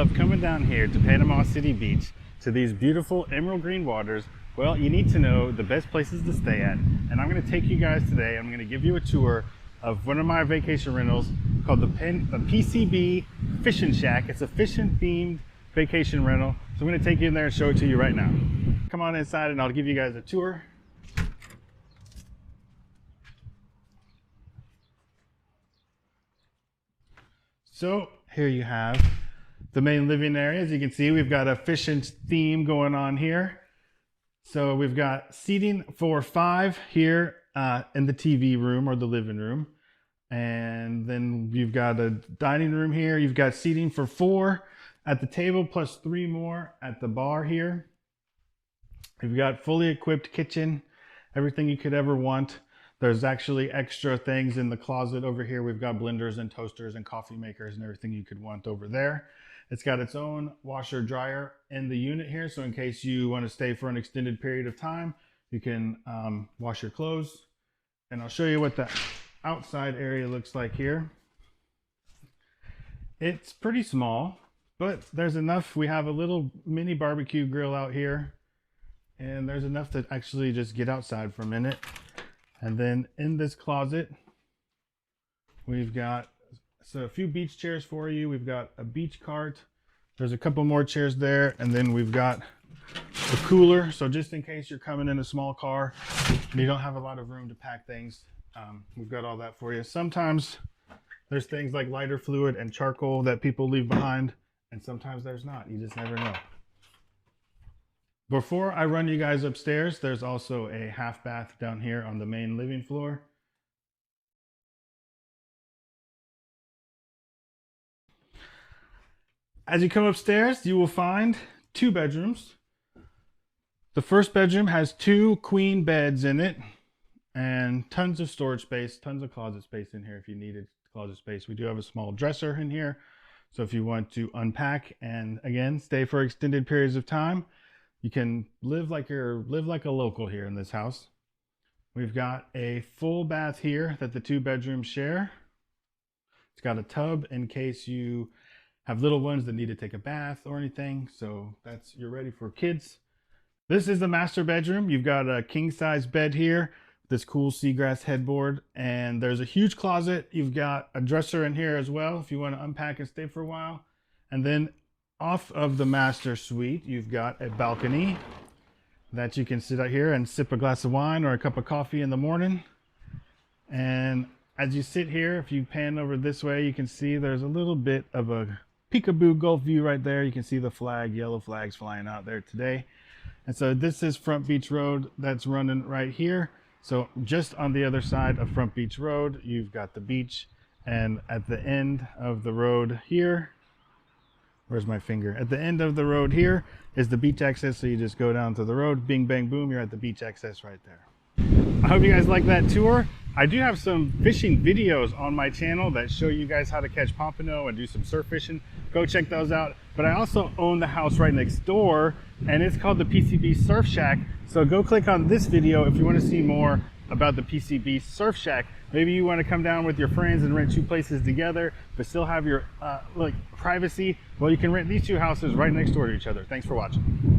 love coming down here to Panama City Beach to these beautiful emerald green waters, well, you need to know the best places to stay at. And I'm going to take you guys today. I'm going to give you a tour of one of my vacation rentals called the PCB Fishing Shack. It's a fishing themed vacation rental. So I'm going to take you in there and show it to you right now. Come on inside and I'll give you guys a tour. So here you have the main living area. As you can see, we've got a fishing theme going on here. So we've got seating for 5 here in the TV room or the living room. And then you've got a dining room here. You've got seating for 4 at the table plus 3 more at the bar here. You've got fully equipped kitchen, everything you could ever want. There's actually extra things in the closet over here. We've got blenders and toasters and coffee makers and everything you could want over there. It's got its own washer dryer in the unit here. So in case you want to stay for an extended period of time, you can wash your clothes. And I'll show you what the outside area looks like here. It's pretty small, but there's enough. We have a little mini barbecue grill out here, and there's enough to actually just get outside for a minute. And then in this closet, we've got a few beach chairs for you. We've got a beach cart. There's a couple more chairs there. And then we've got a cooler. So just in case you're coming in a small car and you don't have a lot of room to pack things, we've got all that for you. Sometimes there's things like lighter fluid and charcoal that people leave behind, and sometimes there's not. You just never know. Before I run you guys upstairs, there's also a half bath down here on the main living floor. As you come upstairs, you will find 2 bedrooms. The first bedroom has 2 queen beds in it and tons of storage space, tons of closet space in here if you needed closet space. We do have a small dresser in here, so if you want to unpack and again stay for extended periods of time, you can live like a local here in this house. We've got a full bath here that the 2 bedrooms share. It's got a tub in case you have little ones that need to take a bath or anything. So you're ready for kids. This is the master bedroom. You've got a king size bed here, this cool seagrass headboard, and there's a huge closet. You've got a dresser in here as well if you want to unpack and stay for a while. And then off of the master suite, you've got a balcony that you can sit out here and sip a glass of wine or a cup of coffee in the morning. And as you sit here, if you pan over this way, you can see there's a little bit of a peekaboo Gulf view right there. You can see the flag, yellow flags flying out there today. And so this is Front Beach Road that's running right here. So just on the other side of Front Beach Road, you've got the beach. And at the end of the road here, where's my finger? At the end of the road here is the beach access. So you just go down to the road, bing, bang, boom, you're at the beach access right there. I hope you guys like that tour. I do have some fishing videos on my channel that show you guys how to catch pompano and do some surf fishing. Go check those out. But I also own the house right next door, and it's called the PCB Surf Shack. So go click on this video if you want to see more about the PCB Surf Shack. Maybe you want to come down with your friends and rent 2 places together, but still have your privacy. Well, you can rent these 2 houses right next door to each other. Thanks for watching.